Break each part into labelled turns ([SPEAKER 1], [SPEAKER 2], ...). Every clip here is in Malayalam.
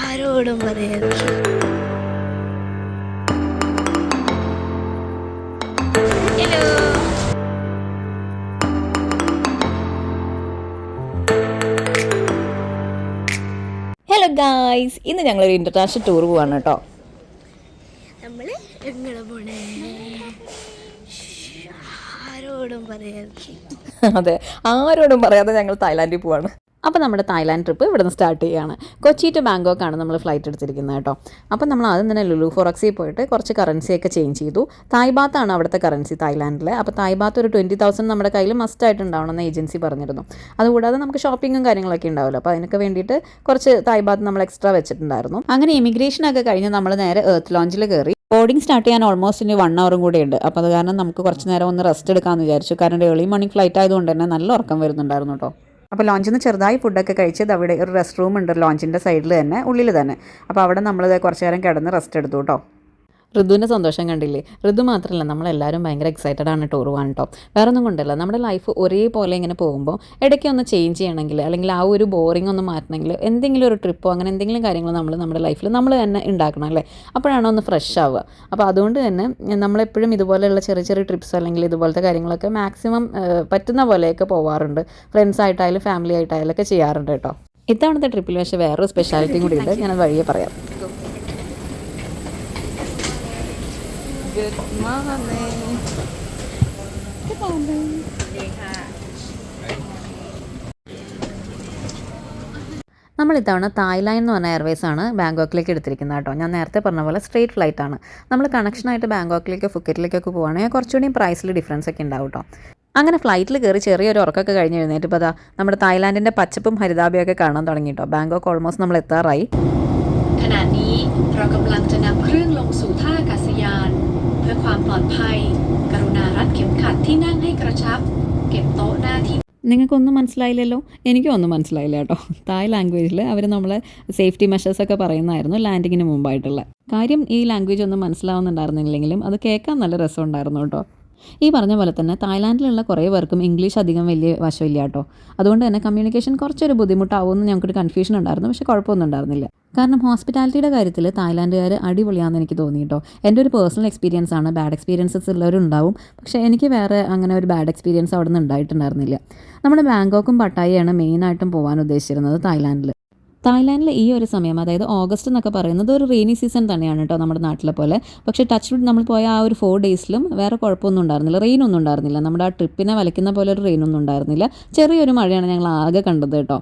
[SPEAKER 1] ആരോടും പറയരുത്. ഹലോ,
[SPEAKER 2] ഹലോ ഗായ്സ്, ഇന്ന് ഞങ്ങളൊരു ഇൻ്റർനാഷണൽ ടൂർ പോവാണ് കേട്ടോ.
[SPEAKER 1] നമ്മൾ എങ്ങനെ പോണേ? ആരോടും പറയരുത്.
[SPEAKER 2] അതെ, ആരോടും പറയാതെ ഞങ്ങൾ തായ്ലാൻഡിൽ പോവാണ്. അപ്പോൾ നമ്മുടെ തായ്ലാൻഡ് ട്രിപ്പ് ഇവിടെ നിന്ന് സ്റ്റാർട്ട് ചെയ്യുകയാണ്. കൊച്ചി ടു ബാങ്കോക്കാണ് നമ്മൾ ഫ്ലൈറ്റ് എടുത്തിരിക്കുന്നത് കേട്ടോ. അപ്പോൾ നമ്മൾ ആദ്യം തന്നെ ലുലു ഫോറക്സിൽ പോയിട്ട് കുറച്ച് കറൻസിയൊക്കെ ചേഞ്ച് ചെയ്തു. തായ് ബാത്താണ് അവിടുത്തെ കറൻസി തായ്ലാൻഡിൽ. അപ്പോൾ തായ് ബാത്ത് ഒരു 20,000 നമ്മുടെ കയ്യിൽ മസ്റ്റായിട്ട് ഉണ്ടാവണമെന്ന് ഏജൻസി പറഞ്ഞിരുന്നു. അതുകൂടാതെ നമുക്ക് ഷോപ്പിങ്ങും കാര്യങ്ങളൊക്കെ ഉണ്ടാവുമല്ലോ. അപ്പോൾ അതിനൊക്കെ വേണ്ടിയിട്ട് കുറച്ച് തായ് ബാത്ത് നമ്മൾ എക്സ്ട്രാ വെച്ചിട്ടുണ്ടായിരുന്നു. അങ്ങനെ ഇമിഗ്രേഷനൊക്കെ കഴിഞ്ഞ് നമ്മൾ നേരെ എർത്ത് ലോഞ്ചിൽ കയറി. ബോർഡിംഗ് സ്റ്റാർട്ട് ചെയ്യാൻ ഓൾമോസ്റ്റ് ഇനി 1 hour കൂടെ ഉണ്ട്. അപ്പോൾ അത് കാരണം നമുക്ക് കുറച്ച് നേരം ഒന്ന് റെസ്റ്റ് എടുക്കാമെന്ന് വിചാരിച്ചു. കാരണം ഏർലി മോർണിംഗ് ഫ്ലൈറ്റ് ആയതുകൊണ്ട് തന്നെ നല്ല ഉറക്കം വരുന്നുണ്ടായിരുന്നു കേട്ടോ. അപ്പോൾ ലോഞ്ചിൽ നിന്ന് ചെറുതായി ഫുഡൊക്കെ കഴിച്ചത് അവിടെ ഒരു റെസ്റ്റ് റൂം ഉണ്ട് ലോഞ്ചിൻ്റെ സൈഡിൽ തന്നെ, ഉള്ളിൽ തന്നെ. അപ്പോൾ അവിടെ നമ്മൾ കുറച്ച് നേരം കിടന്ന് റെസ്റ്റ് എടുത്തു കേട്ടോ. ഋതുവിൻ്റെ സന്തോഷം കണ്ടില്ലേ? ഋതു മാത്രമല്ല, നമ്മളെല്ലാവരും ഭയങ്കര എക്സൈറ്റഡ് ആണ് ടൂർ പോകാൻ കേട്ടോ. വേറെ ഒന്നും കൊണ്ടല്ല, നമ്മുടെ ലൈഫ് ഒരേപോലെ ഇങ്ങനെ പോകുമ്പോൾ ഇടയ്ക്ക് ഒന്ന് ചേഞ്ച് ചെയ്യണമെങ്കിൽ, അല്ലെങ്കിൽ ആ ഒരു ബോറിംഗ് ഒന്ന് മാറ്റണമെങ്കിൽ, എന്തെങ്കിലും ഒരു ട്രിപ്പോ അങ്ങനെ എന്തെങ്കിലും കാര്യങ്ങൾ നമ്മുടെ ലൈഫിൽ നമ്മൾ തന്നെ ഉണ്ടാക്കണം അല്ലേ? അപ്പോഴാണ് ഒന്ന് ഫ്രഷ് ആവുക. അപ്പോൾ അതുകൊണ്ട് തന്നെ നമ്മളെപ്പോഴും ഇതുപോലെയുള്ള ചെറിയ ചെറിയ ട്രിപ്സ് അല്ലെങ്കിൽ ഇതുപോലത്തെ കാര്യങ്ങളൊക്കെ മാക്സിമം പറ്റുന്ന പോലെയൊക്കെ പോവാറുണ്ട്. ഫ്രണ്ട്സായിട്ടായാലും ഫാമിലി ആയിട്ടായാലും ഒക്കെ ചെയ്യാറുണ്ട് കേട്ടോ. ഇത്തവണത്തെ ട്രിപ്പിൽ പക്ഷേ വേറൊരു സ്പെഷ്യാലിറ്റിയും കൂടി ഉണ്ട്, ഞാനത് വഴിയെ പറയാം. Good morning. Good morning. നമ്മൾ ഇത്തവണ തായ്ലാൻഡ് എന്ന് പറഞ്ഞ എയർവേസ് ആണ് ബാങ്കോക്കിലേക്ക് എടുത്തിരിക്കുന്നത് കേട്ടോ. ഞാൻ നേരത്തെ പറഞ്ഞ പോലെ സ്ട്രേറ്റ് ഫ്ലൈറ്റ് ആണ്. നമ്മൾ കണക്ഷനായിട്ട് ബാങ്കോക്കിലേക്കോ ഫുക്കറ്റിലേക്കൊക്കെ പോവുകയാണെങ്കിൽ കുറച്ചുകൂടി പ്രൈസിൽ ഡിഫറൻസ് ഒക്കെ ഉണ്ടാവും കേട്ടോ. അങ്ങനെ ഫ്ലൈറ്റിൽ കയറി ചെറിയൊരു ഉറക്കമൊക്കെ കഴിഞ്ഞ് എഴുന്നേറ്റ് ഇപ്പോൾ നമ്മുടെ തായ്ലാൻഡിൻ്റെ പച്ചപ്പും ഹരിതാഭയൊക്കെ കാണാൻ തുടങ്ങി കേട്ടോ. ബാങ്കോക്ക് ഓൾമോസ്റ്റ് നമ്മൾ എത്താറായി.
[SPEAKER 3] ขณะนี้เรากำลังจะนำเครื่องลงสู่ท่าอากาศยานเพื่อความปลอดภัยกรุณารัดเข็มขัดที่นั่งให้กระชับเก็บโต๊ะหน้าที่
[SPEAKER 2] നിങ്ങൾക്കൊന്നും മനസ്സിലായില്ലല്ലോ? എനിക്കും ഒന്നും മനസ്സിലായില്ല കേട്ടോ. തായ് ലാംഗ്വേജിൽ അവർ നമ്മളെ സേഫ്റ്റി മെഷേഴ്സൊക്കെ പറയുന്നതായിരുന്നു ലാൻഡിങ്ങിന് മുമ്പായിട്ടുള്ള കാര്യം. ഈ ലാംഗ്വേജ് ഒന്നും മനസ്സിലാവുന്നുണ്ടായിരുന്നില്ലെങ്കിലും അത് കേൾക്കാൻ നല്ല രസമുണ്ടായിരുന്നു കേട്ടോ. ഈ പറഞ്ഞ പോലെ തന്നെ തായ്ലാൻഡിലുള്ള കുറേ പേർക്കും ഇംഗ്ലീഷ് അധികം വലിയ വശമില്ല കേട്ടോ. അതുകൊണ്ട് തന്നെ കമ്മ്യൂണിക്കേഷൻ കുറച്ചൊരു ബുദ്ധിമുട്ടാവുമെന്ന് ഞങ്ങൾക്കൊരു കൺഫ്യൂഷൻ ഉണ്ടായിരുന്നു. പക്ഷേ കുഴപ്പമൊന്നും ഉണ്ടായിരുന്നില്ല. കാരണം ഹോസ്പിറ്റാലിറ്റിയുടെ കാര്യത്തിൽ തായ്ലാൻഡുകാർ അടിപൊളിയാണെന്ന് എനിക്ക് തോന്നി കേട്ടോ. എൻ്റെ ഒരു പേഴ്സണൽ എക്സ്പീരിയൻസ് ആണ്. ബാഡ് എക്സ്പീരിയൻസസ് ഉള്ളവരുണ്ടാവും, പക്ഷേ എനിക്ക് വേറെ അങ്ങനെ ഒരു ബാഡ് എക്സ്പീരിയൻസ് അവിടെ നിന്ന് ഉണ്ടായിട്ടുണ്ടായിരുന്നില്ല. നമ്മുടെ ബാങ്കോക്കും പട്ടായയാണ് മെയിനായിട്ടും പോകാൻ ഉദ്ദേശിച്ചിരുന്നത് തായ്ലാൻഡിൽ. തായ്ലാൻഡിൽ ഈ ഒരു സമയം, അതായത് ഓഗസ്റ്റ് എന്നൊക്കെ പറയുന്നത് ഒരു റെയിനി സീസൺ തന്നെയാണ് കേട്ടോ, നമ്മുടെ നാട്ടിലെ പോലെ. പക്ഷേ ടച്ച് വുഡ് നമ്മൾ പോയ ആ ഒരു 4 daysലും വേറെ കുഴപ്പമൊന്നും ഉണ്ടായിരുന്നില്ല, റെയിനൊന്നും ഉണ്ടായിരുന്നില്ല. നമ്മുടെ ആ ട്രിപ്പിനെ വലിക്കുന്ന പോലെ ഒരു റെയിനൊന്നും ഉണ്ടായിരുന്നില്ല. ചെറിയൊരു മഴയാണ് ഞങ്ങൾ ആകെ കണ്ടത് കേട്ടോ.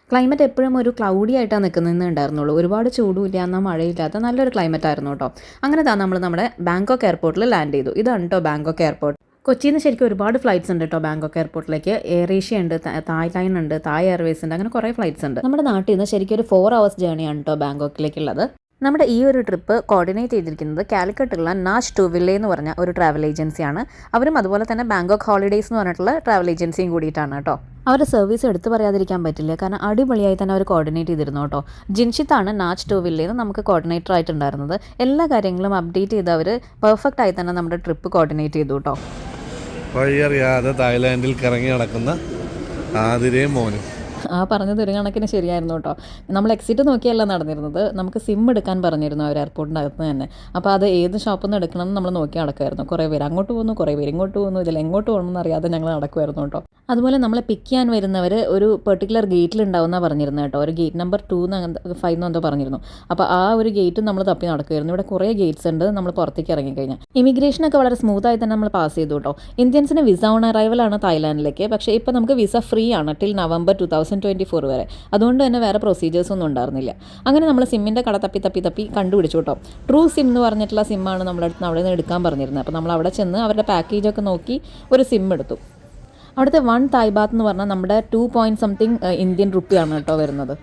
[SPEAKER 2] ക്ലൈമറ്റ് എപ്പോഴും ഒരു ക്ലൗഡി ആയിട്ടാണ് നിൽക്കുന്നതെന്ന് ഉണ്ടായിരുന്നുള്ളൂ. ഒരുപാട് ചൂടുമില്ല, എന്നാൽ മഴയില്ലാത്ത നല്ലൊരു ക്ലൈമറ്റ് ആയിരുന്നു കേട്ടോ. അങ്ങനെ നമ്മൾ നമ്മുടെ ബാങ്കോക്ക് എയർപോർട്ടിൽ ലാൻഡ് ചെയ്തു. ഇതാണ് കേട്ടോ ബാങ്കോക്ക് എയർപോർട്ട്. കൊച്ചിയിൽ നിന്ന് ശരിക്കും ഒരുപാട് ഫ്ലൈറ്റ്സ് ഉണ്ട് കേട്ടോ ബാങ്കോക്ക് എയർപോർട്ടിലേക്ക്. എയർ ഏഷ്യ ഉണ്ട്, തായ് ലൈൻ ഉണ്ട്, തായ് എയർവേസ് ഉണ്ട്, അങ്ങനെ കുറേ ഫ്ലൈറ്റ്സ് ഉണ്ട്. നമ്മുടെ നാട്ടിൽ നിന്ന് ശരിക്കും ഒരു 4 hours ജേണിയാണ് കേട്ടോ ബാങ്കോക്കിലേക്കുള്ളത്. നമ്മുടെ ഈ ഒരു ട്രിപ്പ് കോർഡിനേറ്റ് ചെയ്തിരിക്കുന്നത് കാലിക്കട്ടുള്ള നാച്ച് ടു വില്ലേ എന്ന് പറഞ്ഞ ഒരു ട്രാവൽ ഏജൻസിയാണ്. അവരും അതുപോലെ തന്നെ ബാങ്കോക്ക് ഹോളിഡേയ്സ് എന്ന് പറഞ്ഞിട്ടുള്ള ട്രാവൽ ഏജൻസിയും കൂടിയിട്ടാണ് കേട്ടോ. അവരുടെ സർവീസ് എടുത്ത് പറയാതിരിക്കാൻ പറ്റില്ല, കാരണം അടിപൊളിയായി തന്നെ അവർ കോർഡിനേറ്റ് ചെയ്തിരുന്നു കേട്ടോ. ജിൻഷിത്താണ് നാച്ച് ടു വില്ലേന്ന് നമുക്ക് കോർഡിനേറ്റർ ആയിട്ടുണ്ടായിരുന്നത്. എല്ലാ കാര്യങ്ങളും അപ്ഡേറ്റ് ചെയ്ത് അവർ പെർഫെക്റ്റ് ആയി തന്നെ നമ്മുടെ ട്രിപ്പ് കോർഡിനേറ്റ് ചെയ്തു കേട്ടോ.
[SPEAKER 4] വഴിയറിയാതെ തായ്ലാൻഡിൽ കറങ്ങി നടക്കുന്ന ആതിരയും മോനും.
[SPEAKER 2] ആ പറഞ്ഞത് ഒരു കണക്കിന് ശരിയായിരുന്നു കേട്ടോ. നമ്മൾ എക്സിറ്റ് നോക്കിയല്ല നടന്നിരുന്നത്, നമുക്ക് സിം എടുക്കാൻ പറഞ്ഞിരുന്നു അവർ എയർപോർട്ടിൻ്റെ അകത്ത് തന്നെ. അപ്പോൾ അത് ഏത് ഷോപ്പിൽ നിന്ന് എടുക്കണമെന്ന് നമ്മൾ നോക്കി നടക്കുമായിരുന്നു. കുറേ പേര് അങ്ങോട്ട് പോകുന്നു, കുറേ പേര് ഇങ്ങോട്ട് പോകുന്നു. ഇതിൽ എങ്ങോട്ട് പോകണമെന്ന് അറിയാതെ ഞങ്ങൾ നടക്കുമായിരുന്നു കേട്ടോ. അതുപോലെ നമ്മളെ പിക്ക് ചെയ്യാൻ വരുന്നവർ ഒരു പെർട്ടിക്കുലർ ഗേറ്റിലുണ്ടാവുമെന്നാണ് പറഞ്ഞിരുന്നത് കേട്ടോ. ഒരു ഗേറ്റ് നമ്പർ 2 5 എന്തോ പറഞ്ഞിരുന്നു. അപ്പോൾ ആ ഒരു ഗേറ്റ് നമ്മൾ തപ്പി നടക്കുമായിരുന്നു. ഇവിടെ കുറേ ഗേറ്റ്സ് ഉണ്ട് നമ്മൾ പുറത്തേക്ക് ഇറങ്ങിക്കഴിഞ്ഞാൽ. ഇമിഗ്രേഷനൊക്കെ വളരെ സ്മൂത്തായി തന്നെ നമ്മൾ പാസ് ചെയ്തു കേട്ടോ. ഇന്ത്യൻസിന് വിസ ഓൺ അറൈവലാണ് തായ്ലാൻഡിലേക്ക്. പക്ഷേ ഇപ്പോൾ നമുക്ക് വിസ ഫ്രീ ആണ് ടിൽ November 2024 വരെ. അതുകൊണ്ട് തന്നെ വേറെ പ്രൊസീജിയേഴ്സ് ഒന്നും ഉണ്ടായിരുന്നില്ല. അങ്ങനെ നമ്മൾ സിമ്മിൻ്റെ കട തപ്പി കണ്ടുപിടിച്ചു കേട്ടോ. ട്രൂ സിം എന്ന് പറഞ്ഞിട്ടുള്ള സിമ്മാണ് നമ്മളടുത്ത് അവിടെ നിന്ന് എടുക്കാൻ പറഞ്ഞിരുന്നത്. അപ്പോൾ നമ്മൾ അവിടെ ചെന്ന് അവരുടെ പാക്കേജൊക്കെ നോക്കി ഒരു സിം എടുത്തു. അവിടുത്തെ 1 തായ് ബാത്ത് എന്ന് പറഞ്ഞാൽ നമ്മുടെ 2 ഇന്ത്യൻ റുപ്പിയാണ് കേട്ടോ വരുന്നത്.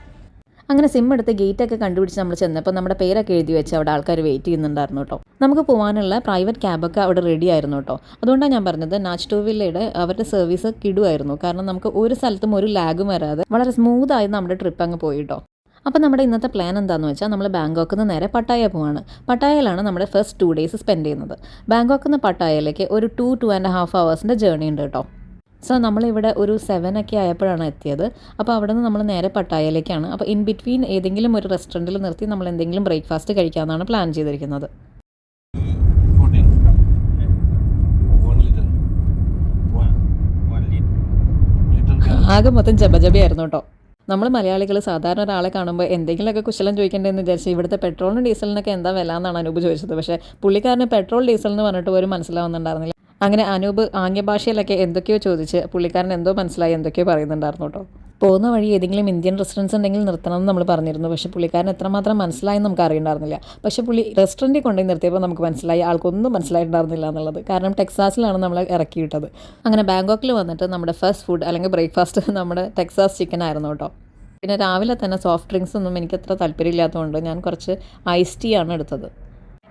[SPEAKER 2] അങ്ങനെ സിം എടുത്ത് ഗേറ്റൊക്കെ കണ്ടുപിടിച്ച് നമ്മൾ ചെന്നപ്പോൾ നമ്മുടെ പേരൊക്കെ എഴുതി വെച്ച് അവിടെ ആൾക്കാർ വെയിറ്റ് ചെയ്യുന്നുണ്ടായിരുന്നു കേട്ടോ. നമുക്ക് പോകാനുള്ള പ്രൈവറ്റ് ക്യാബൊക്കെ അവിടെ റെഡി ആയിരുന്നു കേട്ടോ. അതുകൊണ്ടാണ് ഞാൻ പറഞ്ഞത് നാച്ച് ടു വില്ലയുടെ അവരുടെ സർവീസ് കിടുമായിരുന്നു. കാരണം നമുക്ക് ഒരു സ്ഥലത്തും ഒരു ലാഗും വരാതെ വളരെ സ്മൂത്തായി നമ്മുടെ ട്രിപ്പ് അങ്ങ് പോയി കേട്ടോ. അപ്പോൾ നമ്മുടെ ഇന്നത്തെ പ്ലാൻ എന്താണെന്ന് വെച്ചാൽ നമ്മൾ ബാങ്കോക്കിൽ നിന്ന് നേരെ പട്ടായ പോവാണ്. പട്ടായയിലാണ് നമ്മുടെ ഫസ്റ്റ് 2 days സ്പെൻഡ് ചെയ്യുന്നത്. ബാങ്കോക്കിൽ നിന്ന് പട്ടായയിലേക്ക് ഒരു 2-2.5 hours ജേർണി ഉണ്ട് കേട്ടോ. സോ നമ്മളിവിടെ ഒരു 7 ഒക്കെ ആയപ്പോഴാണ് എത്തിയത്. അപ്പോൾ അവിടെ നിന്ന് നമ്മൾ നേരെ പട്ടായയിലേക്കാണ്. അപ്പോൾ ഇൻ ബിറ്റ്വീൻ ഏതെങ്കിലും ഒരു റെസ്റ്റോറൻറ്റിൽ നിർത്തി നമ്മൾ എന്തെങ്കിലും ബ്രേക്ക്ഫാസ്റ്റ് കഴിക്കാമെന്നാണ് പ്ലാൻ ചെയ്തിരിക്കുന്നത്.
[SPEAKER 4] 14. 1 liter. 1 liter.
[SPEAKER 2] ആകെ മൊത്തം ജബജബയായിരുന്നു കേട്ടോ. നമ്മൾ മലയാളികൾ സാധാരണ ഒരാളെ കാണുമ്പോൾ എന്തെങ്കിലുമൊക്കെ കുശലം ചോദിക്കേണ്ടതെന്ന് വിചാരിച്ച് ഇവിടുത്തെ പെട്രോളിനും ഡീസലിനൊക്കെ എന്താ വില എന്നാണ് അനൂപ് ചോദിച്ചത്. പക്ഷേ പുള്ളിക്കാരന് പെട്രോൾ ഡീസൽ എന്ന് പറഞ്ഞിട്ട് പോലും മനസ്സിലാവുന്നുണ്ടായിരുന്നില്ല. അങ്ങനെ അനൂപ് ആംഗ്യഭാഷയിലൊക്കെ എന്തൊക്കെയോ ചോദിച്ച് പുള്ളിക്കാരൻ എന്തോ മനസ്സിലായി എന്തൊക്കെയോ പറയുന്നുണ്ടായിരുന്നു കേട്ടോ. പോകുന്ന വഴി ഏതെങ്കിലും ഇന്ത്യൻ റെസ്റ്റോറൻറ്റ്സ് ഉണ്ടെങ്കിൽ നിർത്തണമെന്ന് നമ്മൾ പറഞ്ഞിരുന്നു. പക്ഷേ പുള്ളിക്കാരൻ എത്രമാത്രം മനസ്സിലായെന്ന് നമുക്ക് അറിയണ്ടായിരുന്നില്ല. പക്ഷേ പുള്ളി റെസ്റ്റോറൻറ്റിൽ കൊണ്ടുപോയി നിർത്തിയപ്പോൾ നമുക്ക് മനസ്സിലായി ആൾക്കൊന്നും മനസ്സിലായിട്ടുണ്ടായിരുന്നില്ല എന്നുള്ളത്. കാരണം ടെക്സാസിലാണ് നമ്മൾ ഇറക്കി വിട്ടത്. അങ്ങനെ ബാങ്കോക്കിൽ വന്നിട്ട് നമ്മുടെ ഫസ്റ്റ് ഫുഡ് അല്ലെങ്കിൽ ബ്രേക്ക്ഫാസ്റ്റ് നമ്മുടെ ടെക്സാസ് ചിക്കൻ ആയിരുന്നു കേട്ടോ. പിന്നെ രാവിലെ തന്നെ സോഫ്റ്റ് ഡ്രിങ്ക്സ് ഒന്നും എനിക്കത്ര താല്പര്യമില്ലാത്തതുകൊണ്ട് ഞാൻ കുറച്ച് ഐസ് ടീ ആണ് എടുത്തത്.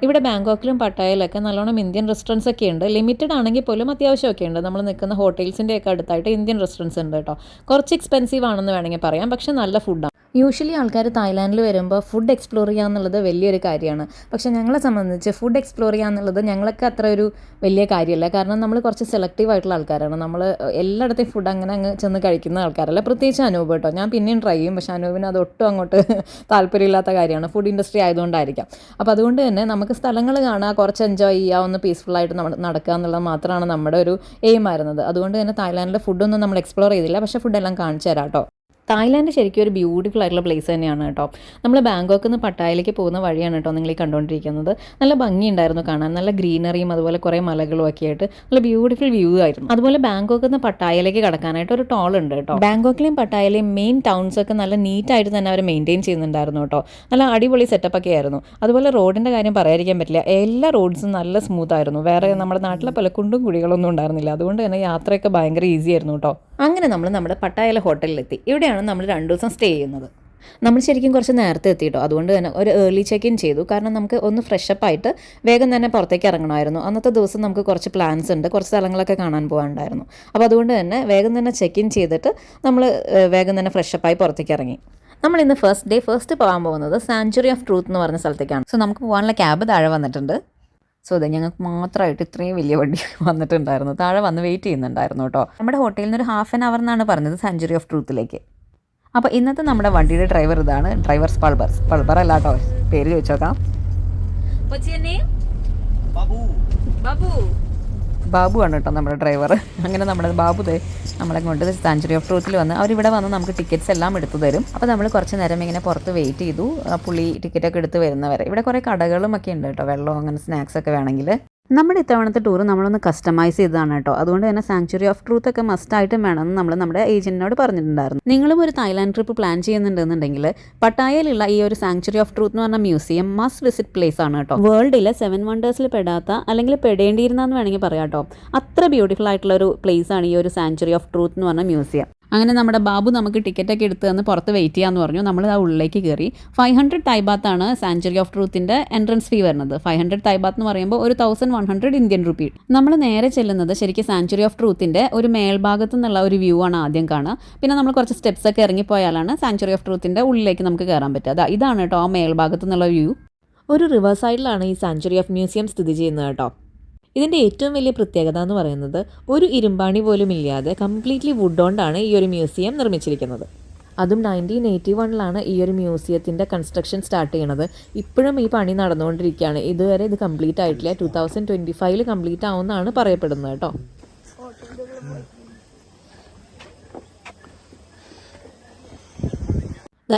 [SPEAKER 2] ഇവിടെ ബാങ്കോക്കിലും പട്ടായയിലൊക്കെ നല്ലോണം ഇന്ത്യൻ റെസ്റ്റോറൻറ്റ്സ് ഒക്കെ ഉണ്ട്. ലിമിറ്റഡ് ആണെങ്കിൽ പോലും അത്യാവശ്യമൊക്കെ ഉണ്ട്. നമ്മൾ നിൽക്കുന്ന ഹോട്ടൽസിൻ്റെയൊക്കെ അടുത്തായിട്ട് ഇന്ത്യൻ റെസ്റ്റോറൻറ്റ്സ് ഉണ്ട് കേട്ടോ. കുറച്ച് എക്സ്പെൻസീവ് ആണെന്ന് വേണമെങ്കിൽ പറയാം, പക്ഷേ നല്ല ഫുഡാണ്. യൂഷ്വലി ആൾക്കാർ തായ്ലാൻഡിൽ വരുമ്പോൾ ഫുഡ് എക്സ്പ്ലോർ ചെയ്യുക എന്നുള്ളത് വലിയൊരു കാര്യമാണ്. പക്ഷേ ഞങ്ങളെ സംബന്ധിച്ച് ഫുഡ് എക്സ്പ്ലോർ ചെയ്യുക എന്നുള്ളത് ഞങ്ങൾക്ക് അത്ര ഒരു വലിയ കാര്യമല്ല. കാരണം നമ്മൾ കുറച്ച് സെലക്റ്റീവ് ആയിട്ടുള്ള ആൾക്കാരാണ്. നമ്മൾ എല്ലായിടത്തെയും ഫുഡ് അങ്ങനെ അങ്ങ് ചെന്ന് കഴിക്കുന്ന ആൾക്കാരല്ല. പ്രത്യേകിച്ച് അനൂപ് കേട്ടോ. ഞാൻ പിന്നെയും ട്രൈ ചെയ്യും, പക്ഷേ അനൂപിന് അത് ഒട്ടും അങ്ങോട്ട് താല്പര്യമില്ലാത്ത കാര്യമാണ്. ഫുഡ് ഇൻഡസ്ട്രി ആയതുകൊണ്ടായിരിക്കാം. അപ്പോൾ അതുകൊണ്ട് തന്നെ നമുക്ക് സ്ഥലങ്ങൾ കാണുക, കുറച്ച് എൻജോയ് ചെയ്യുക, ഒന്ന് പീസ്ഫുള്ളായിട്ട് നടക്കുക എന്നുള്ളത് മാത്രമാണ് നമ്മുടെ ഒരു എയിം ആയിരുന്നത്. അതുകൊണ്ട് തന്നെ തായ്ലാൻഡിലെ ഫുഡൊന്നും നമ്മൾ എക്സ്പ്ലോർ ചെയ്തില്ല. പക്ഷേ ഫുഡെല്ലാം കാണിച്ചു തരാം കേട്ടോ. തായ്ലാൻഡ് ശരിക്കും ഒരു ബ്യൂട്ടിഫുൾ ആയിട്ടുള്ള പ്ലേസ് തന്നെയാണ് കേട്ടോ. നമ്മൾ ബാങ്കോക്കിൽ നിന്ന് പട്ടായയിലേക്ക് പോകുന്ന വഴിയാണ് കേട്ടോ നിങ്ങൾ ഈ കണ്ടുകൊണ്ടിരിക്കുന്നത്. നല്ല ഭംഗിയുണ്ടായിരുന്നു കാണാൻ. നല്ല ഗ്രീനറിയും അതുപോലെ കുറേ മലകളും ഒക്കെ ആയിട്ട് നല്ല ബ്യൂട്ടിഫുൾ വ്യൂ ആയിരുന്നു. അതുപോലെ ബാങ്കോക്കിൽ നിന്ന് പട്ടായയിലേക്ക് കടക്കാനായിട്ട് ഒരു ടോൾ ഉണ്ട് കേട്ടോ. ബാങ്കോക്കിലെയും പട്ടായയിലെയും മെയിൻ ടൗൺസ് ഒക്കെ നല്ല നീറ്റായിട്ട് തന്നെ അവർ മെയിൻറ്റെയിൻ ചെയ്യുന്നുണ്ടായിരുന്നു കേട്ടോ. നല്ല അടിപൊളി സെറ്റപ്പ് ഒക്കെ ആയിരുന്നു. അതുപോലെ റോഡിൻ്റെ കാര്യം പറയാതിരിക്കാൻ പറ്റില്ല. എല്ലാ റോഡ്സും നല്ല സ്മൂത്ത് ആയിരുന്നു. വേറെ നമ്മുടെ നാട്ടിലെ പോലെ കുണ്ടും കുഴികളൊന്നും ഉണ്ടായിരുന്നില്ല. അതുകൊണ്ട് തന്നെ യാത്രയൊക്കെ ഭയങ്കര ഈസി ആയിരുന്നു കേട്ടോ. അങ്ങനെ നമ്മൾ നമ്മുടെ പട്ടായയിലെ ഹോട്ടലിലെത്തി. ഇവിടെയാണ് നമ്മൾ 2 ദിവസം സ്റ്റേ ചെയ്യുന്നത്. നമ്മൾ ശരിക്കും കുറച്ച് നേരത്തെ എത്തിയിട്ടോ. അതുകൊണ്ട് തന്നെ ഒരു ഏർലി ചെക്ക് ഇൻ ചെയ്തു. കാരണം നമുക്ക് ഒന്ന് ഫ്രഷപ്പ് ആയിട്ട് വേഗം തന്നെ പുറത്തേക്ക് ഇറങ്ങണമായിരുന്നു. അന്നത്തെ ദിവസം നമുക്ക് കുറച്ച് പ്ലാൻസ് ഉണ്ട്, കുറച്ച് സ്ഥലങ്ങളൊക്കെ കാണാൻ പോകാനുണ്ടായിരുന്നു. അപ്പോൾ അതുകൊണ്ട് തന്നെ വേഗം തന്നെ ചെക്ക് ഇൻ ചെയ്തിട്ട് നമ്മൾ വേഗം തന്നെ ഫ്രഷപ്പായി പുറത്തേക്ക് ഇറങ്ങി. നമ്മൾ ഇന്ന് ഫസ്റ്റ് പോകാൻ പോകുന്നത് സാങ്ച്വറി ഓഫ് ട്രൂത്ത് എന്ന് പറഞ്ഞ സ്ഥലത്തേക്കാണ്. സോ നമുക്ക് പോകാനുള്ള ക്യാബ് താഴെ വന്നിട്ടുണ്ട്. സോ അതെ, ഞങ്ങൾക്ക് മാത്രമായിട്ട് ഇത്രയും വലിയ വണ്ടി വന്നിട്ടുണ്ടായിരുന്നു. താഴെ വന്ന് വെയിറ്റ് ചെയ്യുന്നുണ്ടായിരുന്നു കേട്ടോ. നമ്മുടെ ഹോട്ടലിൽ നിന്ന് ഒരു ഹാഫ് ആൻ അവർ എന്നാണ് പറഞ്ഞത് സാങ്ച്വറി ഓഫ് ട്രൂത്തിലേക്ക്. അപ്പോൾ ഇന്നത്തെ നമ്മുടെ വണ്ടിയുടെ ഡ്രൈവർ ഇതാണ്. ഡ്രൈവർ പൾബർ അല്ല കേട്ടോ, പേര് ചോദിച്ചോക്കാം. ബാബു ആണ് കേട്ടോ നമ്മുടെ ഡ്രൈവർ. അങ്ങനെ നമ്മുടെ ബാബു നമ്മളെ കൊണ്ട് സാങ്ച്വറി ഓഫ് ട്രൂത്തിൽ വന്ന് അവരിവിടെ വന്ന് നമുക്ക് ടിക്കറ്റ്സ് എല്ലാം എടുത്തു തരും. അപ്പോൾ നമ്മൾ കുറച്ച് നേരം ഇങ്ങനെ പുറത്ത് വെയിറ്റ് ചെയ്തു, പുള്ളി ടിക്കറ്റൊക്കെ എടുത്ത് വരുന്നവരെ. ഇവിടെ കുറേ കടകളും ഒക്കെ ഉണ്ട് കേട്ടോ, വെള്ളവും അങ്ങനെ സ്നാക്സ് ഒക്കെ വേണമെങ്കിൽ. നമ്മുടെ ഇത്തവണത്തെ ടൂർ നമ്മളൊന്ന് കസ്റ്റമൈസ് ചെയ്തതാണ് കേട്ടോ. അതുകൊണ്ട് തന്നെ സാങ്ച്വറി ഓഫ് ട്രൂത്ത് ഒക്കെ മസ്റ്റായിട്ടും വേണമെന്ന് നമ്മൾ നമ്മുടെ ഏജന്റിനോട് പറഞ്ഞിട്ടുണ്ടായിരുന്നു. നിങ്ങളും ഒരു തായ്ലാൻഡ് ട്രിപ്പ് പ്ലാൻ ചെയ്യുന്നുണ്ടെന്നുണ്ടെങ്കിൽ പട്ടായയിലുള്ള ഈ ഒരു സാങ്ച്വറി ഓഫ് ട്രൂത്ത് എന്ന് പറഞ്ഞ മ്യൂസിയം മസ്റ്റ് വിസിറ്റ് പ്ലേസ് ആണ് കേട്ടോ. വേൾഡിലെ 7 വണ്ടേഴ്സിൽ പെടാത്ത അല്ലെങ്കിൽ പെടേണ്ടിയിരുന്നെന്ന് വേണമെങ്കിൽ പറയാം കേട്ടോ. അത്ര ബ്യൂട്ടിഫുൾ ആയിട്ടുള്ള ഒരു പ്ലേസ് ആണ് ഈ ഒരു സാങ്ച്വറി ഓഫ് ട്രൂത്ത് എന്ന് പറഞ്ഞ മ്യൂസിയം. അങ്ങനെ നമ്മുടെ ബാബു നമുക്ക് ടിക്കറ്റൊക്കെ എടുത്ത് തന്ന് പുറത്ത് വെയിറ്റ് ചെയ്യാമെന്ന് പറഞ്ഞു. നമ്മൾ ആ ഉള്ളിലേക്ക് കയറി. 500 തൈബാത്താണ് സാങ്ച്വറി ഓഫ് ട്രൂത്തിൻ്റെ എൻട്രൻസ് ഫീ വരുന്നത്. 500 തൈബാത്ത് എന്ന് പറയുമ്പോൾ ഒരു 1100 ഇന്ത്യൻ റുപ്പി. നമ്മൾ നേരെ ചെല്ലുന്നത് ശരിക്കും സാങ്ച്വറി ഓഫ് ട്രൂത്തിൻ്റെ ഒരു മേൽഭാഗത്തു നിന്നുള്ള ഒരു വ്യൂ ആണ് ആദ്യം കാണുക. പിന്നെ നമ്മൾ കുറച്ച് സ്റ്റെപ്സ് ഒക്കെ ഇറങ്ങിപ്പോയാലാണ് സാങ്ച്വറി ഓഫ് ട്രൂത്തിൻ്റെ ഉള്ളിലേക്ക് നമുക്ക് കയറാൻ പറ്റുക. ഇതാണ് കേട്ടോ ആ മേൽഭാഗത്തു നിന്നുള്ള വ്യൂ. ഒരു റിവർ സൈഡിലാണ് ഈ സാങ്ച്വറി ഓഫ് മ്യൂസിയം സ്ഥിതി ചെയ്യുന്നത് കേട്ടോ. ഇതിൻ്റെ ഏറ്റവും വലിയ പ്രത്യേകത എന്ന് പറയുന്നത് ഒരു ഇരുമ്പാണി പോലും ഇല്ലാതെ കംപ്ലീറ്റ്ലി വുഡ് കൊണ്ടാണ് ഈ ഒരു മ്യൂസിയം നിർമ്മിച്ചിരിക്കുന്നത്. അതും 1981 ഈ ഒരു മ്യൂസിയത്തിൻ്റെ കൺസ്ട്രക്ഷൻ സ്റ്റാർട്ട് ചെയ്യണത്. ഇപ്പോഴും ഈ പണി നടന്നുകൊണ്ടിരിക്കുകയാണ്. ഇതുവരെ ഇത് കംപ്ലീറ്റ് ആയിട്ടില്ല. 2025 കംപ്ലീറ്റ് ആവുമെന്നാണ് പറയപ്പെടുന്നത് കേട്ടോ.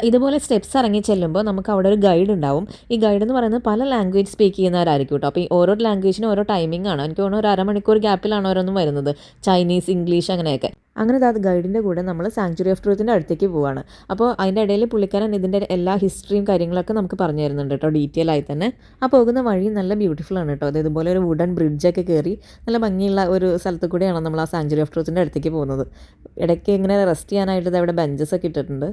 [SPEAKER 2] ഇതുപോലെ സ്റ്റെപ്സ് ഇറങ്ങി ചെല്ലുമ്പോൾ നമുക്ക് അവിടെ ഒരു ഗൈഡ് ഉണ്ടാവും. ഈ ഗൈഡ് എന്ന് പറയുന്നത് പല ലാംഗ്വേജ് സ്പീക്ക് ചെയ്യുന്നവരായിരിക്കും കേട്ടോ. അപ്പോൾ ഈ ഓരോ ലാംഗ്വേജിനും ഓരോ ടൈമിംഗ് ആണ്. എനിക്ക് തോന്നുന്നു ഒരു അരമണിക്കൂർ ഗ്യാപ്പിലാണ് ഓരോന്നും വരുന്നത്. ചൈനീസ്, ഇംഗ്ലീഷ് അങ്ങനെയൊക്കെ. അങ്ങനെ അത് ഗൈഡിൻ്റെ കൂടെ നമ്മൾ സാങ്ച്വറി ഓഫ് ട്രൂത്തിൻ്റെ അടുത്തേക്ക് പോവുകയാണ്. അപ്പോൾ അതിൻ്റെ ഇടയിൽ പുള്ളിക്കാരൻ ഇതിൻ്റെ എല്ലാ ഹിസ്റ്ററിയും കാര്യങ്ങളൊക്കെ നമുക്ക് പറഞ്ഞു തരുന്നുണ്ട് കേട്ടോ, ഡീറ്റെയിൽ ആയി തന്നെ. ആ പോകുന്ന വഴി നല്ല ബ്യൂട്ടിഫുൾ ആണ് കേട്ടോ. അത് ഇതുപോലെ ഒരു വുഡൻ ബ്രിഡ്ജൊക്കെ കയറി നല്ല ഭംഗിയുള്ള ഒരു സ്ഥലത്ത് കൂടെയാണ് നമ്മൾ ആ സാങ്ച്വറി ഓഫ് ട്രൂത്തിൻ്റെ അടുത്തേക്ക് പോകുന്നത്. ഇടയ്ക്ക് ഇങ്ങനെ റെസ്റ്റ് ചെയ്യാനായിട്ട് അവിടെ ബെഞ്ചസ് ഒക്കെ ഇട്ടിട്ടുണ്ട്.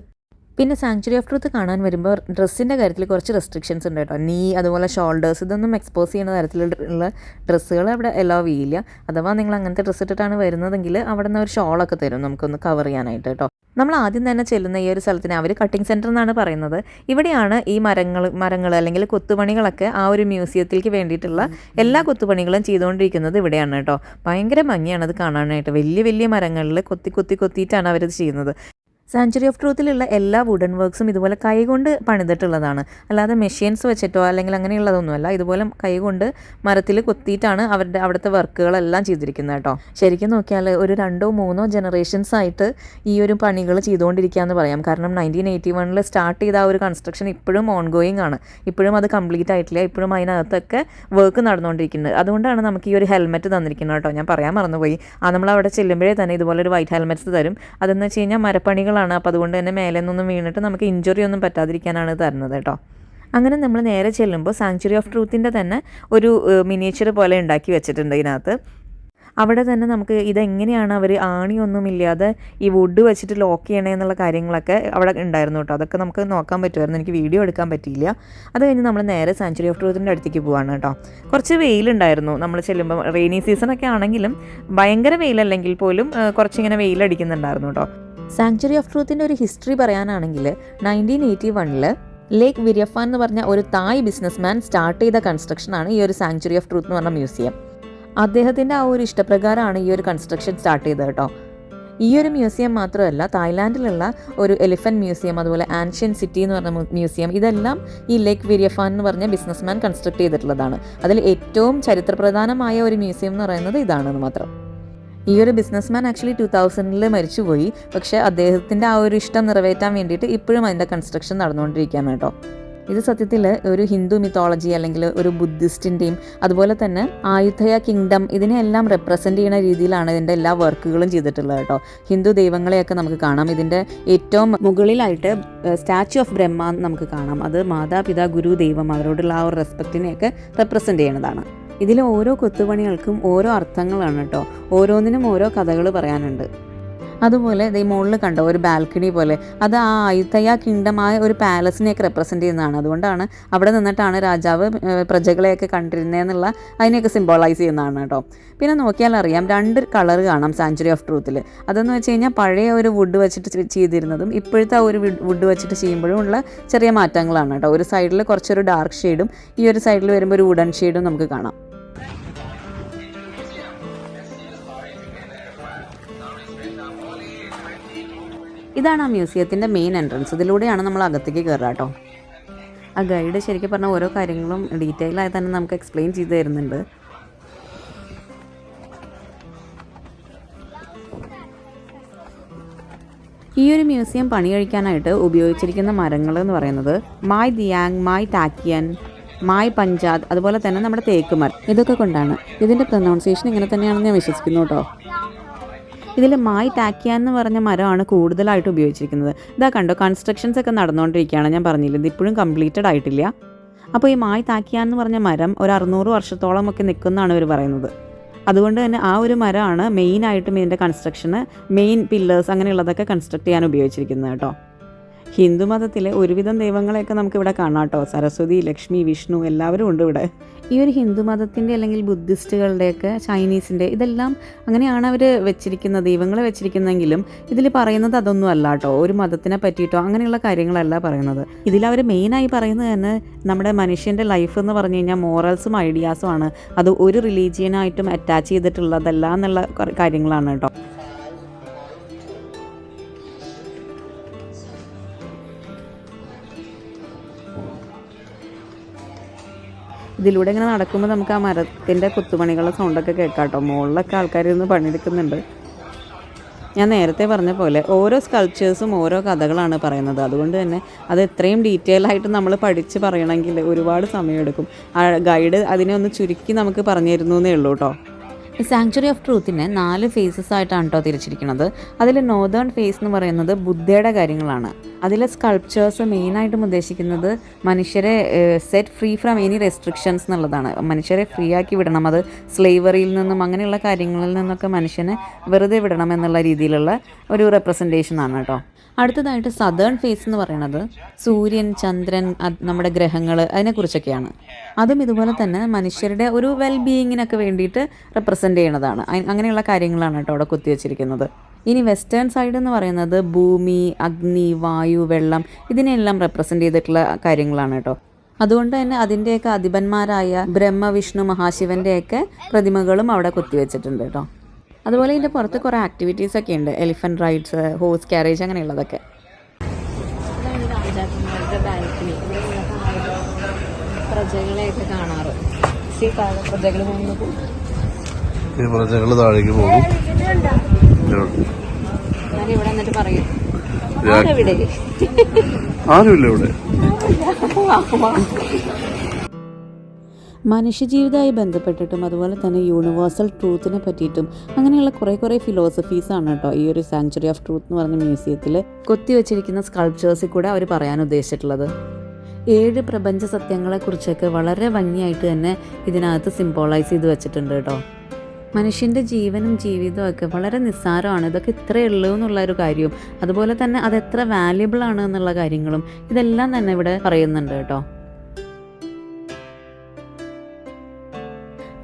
[SPEAKER 2] പിന്നെ സാങ്ച്വറി ഓഫ് ട്രൂത്ത് കാണാൻ വരുമ്പോൾ ഡ്രസ്സിൻ്റെ കാര്യത്തിൽ കുറച്ച് റെസ്ട്രിക്ഷൻസ് ഉണ്ട് കേട്ടോ. നീ അതുപോലെ ഷോൾഡേഴ്സ് ഇതൊന്നും എക്സ്പോസ് ചെയ്യുന്ന തരത്തിലുള്ള ഡ്രസ്സുകൾ അവിടെ അലോ ചെയ്യില്ല. അഥവാ നിങ്ങൾ അങ്ങനത്തെ ഡ്രസ്സ് ഇട്ടിട്ടാണ് വരുന്നതെങ്കിൽ അവിടെ നിന്ന് ഒരു ഷോളൊക്കെ തരും നമുക്കൊന്ന് കവർ ചെയ്യാനായിട്ട് കേട്ടോ. നമ്മൾ ആദ്യം തന്നെ ചെല്ലുന്ന ഈ ഒരു സ്ഥലത്തിന് അവർ കട്ടിംഗ് സെൻറ്റർ എന്നാണ് പറയുന്നത്. ഇവിടെയാണ് ഈ മരങ്ങൾ അല്ലെങ്കിൽ കൊത്തുപണികളൊക്കെ ആ ഒരു മ്യൂസിയത്തിലേക്ക് വേണ്ടിയിട്ടുള്ള എല്ലാ കൊത്തുപണികളും ചെയ്തുകൊണ്ടിരിക്കുന്നത് ഇവിടെയാണ് കേട്ടോ. ഭയങ്കര ഭംഗിയാണ് അത് കാണാനായിട്ട്. വലിയ വലിയ മരങ്ങളിൽ കൊത്തിയിട്ടാണ് അവരത് ചെയ്യുന്നത്. സാങ്ച്വറി ഓഫ് ട്രൂത്തിലുള്ള എല്ലാ വുഡൻ വർക്ക്സും ഇതുപോലെ കൈകൊണ്ട് പണിതിട്ടുള്ളതാണ്, അല്ലാതെ മെഷീൻസ് വെച്ചിട്ടോ അല്ലെങ്കിൽ അങ്ങനെയുള്ളതൊന്നുമല്ല. ഇതുപോലെ കൈകൊണ്ട് മരത്തിൽ കൊത്തിയിട്ടാണ് അവിടുത്തെ വർക്കുകളെല്ലാം ചെയ്തിരിക്കുന്നത് കേട്ടോ. ശരിക്കും നോക്കിയാൽ ഒരു 2-3 ജനറേഷൻസ് ആയിട്ട് ഈ ഒരു പണികൾ ചെയ്തുകൊണ്ടിരിക്കുകയെന്ന് പറയാം. കാരണം 1981 സ്റ്റാർട്ട് ചെയ്ത ആ ഒരു കൺസ്ട്രക്ഷൻ ഇപ്പോഴും ഓൺ ഗോയിങ് ആണ്. ഇപ്പോഴും അത് കംപ്ലീറ്റ് ആയിട്ടില്ല. ഇപ്പോഴും അതിനകത്തൊക്കെ വർക്ക് നടന്നുകൊണ്ടിരിക്കുന്നത്. അതുകൊണ്ടാണ് നമുക്ക് ഈ ഒരു ഹെൽമെറ്റ് തന്നിരിക്കുന്നത് കേട്ടോ. ഞാൻ പറയാൻ മറന്നുപോയി. നമ്മൾ അവിടെ ചെല്ലുമ്പോഴേ തന്നെ ഇതുപോലെ ഒരു വൈറ്റ് ഹെൽമെറ്റ്സ് തരും. അതെന്ന് വെച്ച് കഴിഞ്ഞാൽ മരപ്പണികൾ ആണ്. അപ്പോൾ അതുകൊണ്ട് തന്നെ മേലെ നിന്നൊന്നും വീണിട്ട് നമുക്ക് ഇഞ്ചുറി ഒന്നും പറ്റാതിരിക്കാനാണ് തരുന്നത് കേട്ടോ. അങ്ങനെ നമ്മൾ നേരെ ചെല്ലുമ്പോൾ സാങ്ച്വറി ഓഫ് ട്രൂത്തിൻ്റെ തന്നെ ഒരു മിനിയേച്ചർ പോലെ ഉണ്ടാക്കി വെച്ചിട്ടുണ്ട് ഇതിനകത്ത്. അവിടെ തന്നെ നമുക്ക് ഇതെങ്ങനെയാണ് അവർ ആണിയൊന്നുമില്ലാതെ ഈ വുഡ് വെച്ചിട്ട് ലോക്ക് ചെയ്യണേ എന്നുള്ള കാര്യങ്ങളൊക്കെ അവിടെ ഉണ്ടായിരുന്നു കേട്ടോ. അതൊക്കെ നമുക്ക് നോക്കാൻ പറ്റുമായിരുന്നു. എനിക്ക് വീഡിയോ എടുക്കാൻ പറ്റിയില്ല. അത് കഴിഞ്ഞ് നമ്മൾ നേരെ സാങ്ച്വറി ഓഫ് ട്രൂത്തിൻ്റെ അടുത്തേക്ക് പോവാണ് കേട്ടോ. കുറച്ച് വെയിലുണ്ടായിരുന്നു നമ്മൾ ചെല്ലുമ്പോൾ. റെയിനി സീസണൊക്കെ ആണെങ്കിലും ഭയങ്കര വെയിലല്ലെങ്കിൽ പോലും കുറച്ചിങ്ങനെ വെയിലടിക്കുന്നുണ്ടായിരുന്നു കേട്ടോ. സാങ്ച്വറി ഓഫ് ട്രൂത്തിൻ്റെ ഒരു ഹിസ്റ്ററി പറയാനാണെങ്കിൽ 1981 ലേക്ക് വിര്യഫാൻ എന്ന് പറഞ്ഞ ഒരു തായ് ബിസിനസ്മാൻ സ്റ്റാർട്ട് ചെയ്ത കൺസ്ട്രക്ഷനാണ് ഈ ഒരു സാങ്ച്വറി ഓഫ് ട്രൂത്ത് എന്ന് പറഞ്ഞ മ്യൂസിയം. അദ്ദേഹത്തിൻ്റെ ആ ഒരു ഇഷ്ടപ്രകാരമാണ് ഈ ഒരു കൺസ്ട്രക്ഷൻ സ്റ്റാർട്ട് ചെയ്തത് കേട്ടോ. ഈ ഒരു മ്യൂസിയം മാത്രമല്ല, തായ്ലാൻഡിലുള്ള ഒരു എലിഫൻറ്റ് മ്യൂസിയം, അതുപോലെ ആൻഷ്യൻ സിറ്റി എന്ന് പറഞ്ഞ മ്യൂസിയം, ഇതെല്ലാം ഈ ലേക്ക് വിര്യഫാൻ എന്ന് പറഞ്ഞ ബിസിനസ്മാൻ കൺസ്ട്രക്ട് ചെയ്തിട്ടുള്ളതാണ്. അതിൽ ഏറ്റവും ചരിത്രപ്രധാനമായ ഒരു മ്യൂസിയം എന്ന് പറയുന്നത് ഇതാണെന്ന് മാത്രം. ഈ ഒരു ബിസിനസ്മാൻ ആക്ച്വലി 2000 മരിച്ചുപോയി. പക്ഷേ അദ്ദേഹത്തിൻ്റെ ആ ഒരു ഇഷ്ടം നിറവേറ്റാൻ വേണ്ടിയിട്ട് ഇപ്പോഴും അതിൻ്റെ കൺസ്ട്രക്ഷൻ നടന്നുകൊണ്ടിരിക്കുകയാണ് കേട്ടോ. ഇത് സത്യത്തിൽ ഒരു ഹിന്ദു മിത്തോളജി അല്ലെങ്കിൽ ഒരു ബുദ്ധിസ്റ്റിൻ്റെയും അതുപോലെ തന്നെ ആയുധയ കിങ്ഡം ഇതിനെല്ലാം റെപ്രസെൻ്റ് ചെയ്യുന്ന രീതിയിലാണ് ഇതിൻ്റെ എല്ലാ വർക്കുകളും ചെയ്തിട്ടുള്ളത് കേട്ടോ. ഹിന്ദു ദൈവങ്ങളെയൊക്കെ നമുക്ക് കാണാം. ഇതിൻ്റെ ഏറ്റവും മുകളിലായിട്ട് സ്റ്റാച്യു ഓഫ് ബ്രഹ്മ നമുക്ക് കാണാം. അത് മാതാപിതാ ഗുരു ദൈവം അവരോടുള്ള ആ ഒരു റെസ്പെക്റ്റിനെയൊക്കെ റെപ്രസെൻ്റ് ചെയ്യുന്നതാണ്. ഇതിലെ ഓരോ കൊത്തുപണികൾക്കും ഓരോ അർത്ഥങ്ങളാണ് കേട്ടോ. ഓരോന്നിനും ഓരോ കഥകൾ പറയാനുണ്ട്. അതുപോലെ ഈ മുകളിൽ കണ്ടോ ഒരു ബാൽക്കണി പോലെ, അത് ആ ആയുധയ കിങ്ഡമായ ഒരു പാലസിനെയൊക്കെ റെപ്രസെൻ്റ് ചെയ്യുന്നതാണ്. അതുകൊണ്ടാണ് അവിടെ നിന്നിട്ടാണ് രാജാവ് പ്രജകളെയൊക്കെ കണ്ടിരുന്നതെന്നുള്ള അതിനെയൊക്കെ സിംബോളൈസ് ചെയ്യുന്നതാണ് കേട്ടോ. പിന്നെ നോക്കിയാൽ അറിയാം 2 കളർ കാണാം സാങ്ച്വറി ഓഫ് ട്രൂത്തിൽ. അതെന്ന് വെച്ച് കഴിഞ്ഞാൽ പഴയ ഒരു വുഡ് വെച്ചിട്ട് ചെയ്തിരുന്നതും ഇപ്പോഴത്തെ ഒരു വുഡ് വെച്ചിട്ട് ചെയ്യുമ്പോഴും ഉള്ള ചെറിയ മാറ്റങ്ങളാണ് കേട്ടോ. ഒരു സൈഡിൽ കുറച്ചൊരു ഡാർക്ക് ഷെയ്ഡും ഈ ഒരു സൈഡിൽ വരുമ്പോൾ ഒരു വുഡൻ ഷെയ്ഡും നമുക്ക് കാണാം. ഇതാണ് ആ മ്യൂസിയത്തിൻ്റെ മെയിൻ എൻട്രൻസ്. ഇതിലൂടെയാണ് നമ്മൾ അകത്തേക്ക് കയറുക കേട്ടോ. ആ ഗൈഡ് ശരിക്കും പറഞ്ഞാൽ ഓരോ കാര്യങ്ങളും ഡീറ്റെയിൽ ആയി തന്നെ നമുക്ക് എക്സ്പ്ലെയിൻ ചെയ്ത് തരുന്നുണ്ട്. ഈ ഒരു മ്യൂസിയം പണി കഴിക്കാനായിട്ട് ഉപയോഗിച്ചിരിക്കുന്ന മരങ്ങൾ എന്ന് പറയുന്നത് മായി ദിയാങ്, മായി ടാക്കിയൻ, മായി പഞ്ചാദ്, അതുപോലെ തന്നെ നമ്മുടെ തേക്ക് മരം, ഇതൊക്കെ കൊണ്ടാണ്. ഇതിൻ്റെ പ്രൊനൗൺസിയേഷൻ ഇങ്ങനെ തന്നെയാണെന്ന് ഞാൻ വിശ്വസിക്കുന്നു കേട്ടോ. ഇതിൽ മായി ടാക്കിയാൻ എന്ന് പറഞ്ഞ മരമാണ് കൂടുതലായിട്ട് ഉപയോഗിച്ചിരിക്കുന്നത്. ഇതാ കണ്ടോ, കൺസ്ട്രക്ഷൻസ് ഒക്കെ നടന്നുകൊണ്ടിരിക്കുകയാണ്. ഞാൻ പറഞ്ഞില്ല, ഇത് ഇപ്പോഴും കംപ്ലീറ്റഡ് ആയിട്ടില്ല. അപ്പോൾ ഈ മായി ടാക്കിയാൻ എന്ന് പറഞ്ഞ മരം ഒരു 600 വർഷത്തോളം ഒക്കെ നിൽക്കുന്നതാണ് ഇവർ പറയുന്നത്. അതുകൊണ്ട് തന്നെ ആ ഒരു മരമാണ് മെയിനായിട്ടും ഇതിൻ്റെ കൺസ്ട്രക്ഷന്, മെയിൻ പില്ലേഴ്സ് അങ്ങനെയുള്ളതൊക്കെ കൺസ്ട്രക്ട് ചെയ്യാൻ ഉപയോഗിച്ചിരിക്കുന്നത് കേട്ടോ. ഹിന്ദു മതത്തിലെ ഒരുവിധം ദൈവങ്ങളെയൊക്കെ നമുക്കിവിടെ കാണാം കേട്ടോ. സരസ്വതി, ലക്ഷ്മി, വിഷ്ണു എല്ലാവരും ഉണ്ട് ഇവിടെ. ഈ ഒരു ഹിന്ദു മതത്തിൻ്റെ അല്ലെങ്കിൽ ബുദ്ധിസ്റ്റുകളുടെയൊക്കെ, ചൈനീസിൻ്റെ, ഇതെല്ലാം അങ്ങനെയാണ് അവർ വെച്ചിരിക്കുന്ന ദൈവങ്ങളെ വെച്ചിരിക്കുന്നെങ്കിലും ഇതിൽ പറയുന്നത് അതൊന്നും അല്ല കേട്ടോ. ഒരു മതത്തിനെ പറ്റിയിട്ടോ അങ്ങനെയുള്ള കാര്യങ്ങളല്ല പറയുന്നത്. ഇതിലവർ മെയിനായി പറയുന്നത് തന്നെ നമ്മുടെ മനുഷ്യൻ്റെ ലൈഫ് എന്ന് പറഞ്ഞു കഴിഞ്ഞാൽ മോറൽസും ഐഡിയാസും ആണ്. അത് ഒരു റിലീജിയനായിട്ടും അറ്റാച്ച് ചെയ്തിട്ടുള്ളതല്ല എന്നുള്ള കാര്യങ്ങളാണ് കേട്ടോ. ഇതിലൂടെ ഇങ്ങനെ നടക്കുമ്പോൾ നമുക്ക് ആ മരത്തിൻ്റെ കൊത്തുപണികളുടെ സൗണ്ടൊക്കെ കേൾക്കാം കേട്ടോ. മുകളിലൊക്കെ ആൾക്കാരിരുന്ന് പണിയെടുക്കുന്നുണ്ട്. ഞാൻ നേരത്തെ പറഞ്ഞ പോലെ ഓരോ സ്കൾപ്ചേഴ്സും ഓരോ കഥകളാണ് പറയുന്നത്. അതുകൊണ്ട് തന്നെ അത് എത്രയും ഡീറ്റെയിൽ ആയിട്ട് നമ്മൾ പഠിച്ച് പറയണമെങ്കിൽ ഒരുപാട് സമയമെടുക്കും. ആ ഗൈഡ് അതിനെ ഒന്ന് ചുരുക്കി നമുക്ക് പറഞ്ഞു തരുന്നേ ഉള്ളൂ കേട്ടോ. ഈ സാങ്ച്വറി ഓഫ് ട്രൂത്തിനെ 4 ഫേസസ് ആയിട്ടാണ് കേട്ടോ തിരിച്ചിരിക്കുന്നത്. അതിൽ നോർത്തേൺ ഫേസ് എന്ന് പറയുന്നത് ബുദ്ധയുടെ കാര്യങ്ങളാണ്. അതിലെ സ്കൾപ്ചേഴ്സ് മെയിനായിട്ടും ഉദ്ദേശിക്കുന്നത് മനുഷ്യരെ set free from any restrictions എന്നുള്ളതാണ്. മനുഷ്യരെ ഫ്രീ ആക്കി വിടണം, അത് സ്ലേവറിയിൽ നിന്നും അങ്ങനെയുള്ള കാര്യങ്ങളിൽ നിന്നൊക്കെ മനുഷ്യനെ വെറുതെ വിടണം എന്നുള്ള രീതിയിലുള്ള ഒരു റെപ്രസെൻറ്റേഷൻ ആണ് കേട്ടോ. അടുത്തതായിട്ട് സദേൺ ഫേസ് എന്ന് പറയുന്നത് സൂര്യൻ, ചന്ദ്രൻ, നമ്മുടെ ഗ്രഹങ്ങൾ, അതിനെക്കുറിച്ചൊക്കെയാണ്. അതും ഇതുപോലെ തന്നെ മനുഷ്യരുടെ ഒരു വെൽ ബീയിങ്ങിനൊക്കെ വേണ്ടിയിട്ട് റെപ്രസെൻ്റ് ചെയ്യണതാണ്. അങ്ങനെയുള്ള കാര്യങ്ങളാണ് കേട്ടോ അവിടെ കുത്തിവെച്ചിരിക്കുന്നത്. ഇനി വെസ്റ്റേൺ സൈഡ് എന്ന് പറയുന്നത് ഭൂമി, അഗ്നി, വായു, വെള്ളം ഇതിനെല്ലാം റെപ്രസെൻ്റ് ചെയ്തിട്ടുള്ള കാര്യങ്ങളാണ് കേട്ടോ. അതുകൊണ്ട് തന്നെ അതിൻ്റെയൊക്കെ അധിപന്മാരായ ബ്രഹ്മ, വിഷ്ണു, മഹാശിവൻ്റെയൊക്കെ പ്രതിമകളും അവിടെ കുത്തിവെച്ചിട്ടുണ്ട് കേട്ടോ. അതുപോലെ ഇതിൻ്റെ പുറത്ത് കുറേ ആക്ടിവിറ്റീസൊക്കെ ഉണ്ട്, എലിഫൻറ്റ് റൈഡ്സ്, ഹോഴ്സ് ക്യാരേജ് അങ്ങനെയുള്ളതൊക്കെ.
[SPEAKER 3] രാജാക്കന്മാരുടെ ബാൽക്കണി, പ്രജകളെയൊക്കെ കാണാറ്. പ്രജകൾ പോകുന്നത്
[SPEAKER 4] ഈ പ്രജകൾ താഴേക്ക് പോകും.
[SPEAKER 3] ഞാനിവിടെ എന്നിട്ട് പറയും ആരെവിടെ
[SPEAKER 4] ആരുമില്ല ഇവിടെ.
[SPEAKER 2] മനുഷ്യജീവിതമായി ബന്ധപ്പെട്ടിട്ടും അതുപോലെ തന്നെ യൂണിവേഴ്സൽ ട്രൂത്തിനെ പറ്റിയിട്ടും അങ്ങനെയുള്ള കുറേ ഫിലോസഫീസാണ് കേട്ടോ ഈ ഒരു സാങ്ച്വറി ഓഫ് ട്രൂത്ത് എന്ന് പറഞ്ഞ മ്യൂസിയത്തിൽ കൊത്തിവെച്ചിരിക്കുന്ന സ്കൾപ്ചേഴ്സിൽ കൂടെ അവർ പറയാൻ ഉദ്ദേശിച്ചിട്ടുള്ളത്. 7 പ്രപഞ്ച സത്യങ്ങളെക്കുറിച്ചൊക്കെ വളരെ ഭംഗിയായിട്ട് തന്നെ ഇതിനകത്ത് സിംബോളൈസ് ചെയ്ത് വെച്ചിട്ടുണ്ട് കേട്ടോ. മനുഷ്യൻ്റെ ജീവനും ജീവിതവും ഒക്കെ വളരെ നിസ്സാരമാണ്, ഇതൊക്കെ ഇത്രയേ ഉള്ളൂ എന്നുള്ള ഒരു കാര്യവും അതുപോലെ തന്നെ അതെത്ര വാല്യുബിൾ ആണ് എന്നുള്ള കാര്യങ്ങളും ഇതെല്ലാം തന്നെ ഇവിടെ പറയുന്നുണ്ട് കേട്ടോ.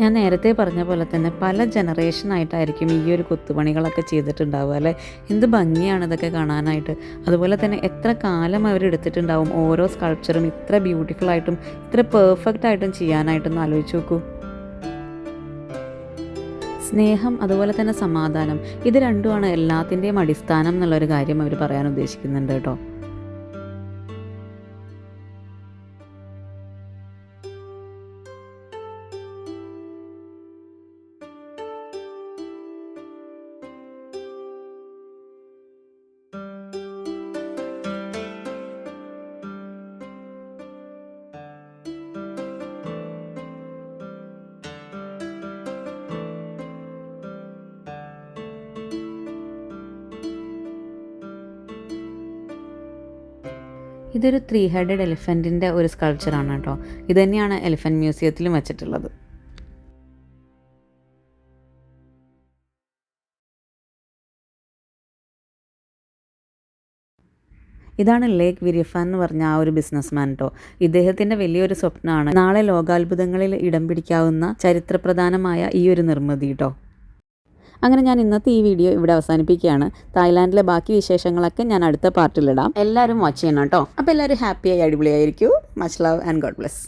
[SPEAKER 2] ഞാൻ നേരത്തെ പറഞ്ഞ പോലെ തന്നെ പല ജനറേഷനായിട്ടായിരിക്കും ഈ ഒരു കൊത്തുപണികളൊക്കെ ചെയ്തിട്ടുണ്ടാവുക അല്ലേ. എന്ത് ഭംഗിയാണ് ഇതൊക്കെ കാണാനായിട്ട്. അതുപോലെ തന്നെ എത്ര കാലം അവരെടുത്തിട്ടുണ്ടാവും ഓരോ സ്കൾപ്ചറും ഇത്ര ബ്യൂട്ടിഫുള്ളായിട്ടും ഇത്ര പെർഫെക്റ്റ് ആയിട്ടും ചെയ്യാനായിട്ടൊന്ന് ആലോചിച്ച് നോക്കൂ. സ്നേഹം അതുപോലെ തന്നെ സമാധാനം, ഇത് രണ്ടുമാണ് എല്ലാത്തിൻ്റെയും അടിസ്ഥാനം എന്നുള്ളൊരു കാര്യം അവർ പറയാൻ ഉദ്ദേശിക്കുന്നുണ്ട് കേട്ടോ. ഇതൊരു 3 ഹെഡഡ് എലിഫൻറ്റിൻ്റെ ഒരു സ്കൾപ്ചറാണ് കേട്ടോ. ഇത് തന്നെയാണ് എലിഫൻറ്റ് മ്യൂസിയത്തിലും വെച്ചിട്ടുള്ളത്. ഇതാണ് ലേക്ക് വിരിഫാൻ എന്ന് പറഞ്ഞ ആ ഒരു ബിസിനസ്മാൻ കേട്ടോ. ഇദ്ദേഹത്തിൻ്റെ വലിയൊരു സ്വപ്നമാണ് നാളെ ലോകാത്ഭുതങ്ങളിൽ ഇടം പിടിക്കാവുന്ന ചരിത്രപ്രധാനമായ ഈ ഒരു നിർമ്മിതി കേട്ടോ. അങ്ങനെ ഞാൻ ഇന്നത്തെ ഈ വീഡിയോ ഇവിടെ അവസാനിപ്പിക്കുകയാണ്. തായ്ലാൻഡിലെ ബാക്കി വിശേഷങ്ങളൊക്കെ ഞാൻ അടുത്ത പാർട്ടിലിടാം. എല്ലാവരും വാച്ച് ചെയ്യണം കേട്ടോ. അപ്പോൾ എല്ലാവരും ഹാപ്പിയായി അടിപൊളിയായിരിക്കും. Much love and God bless.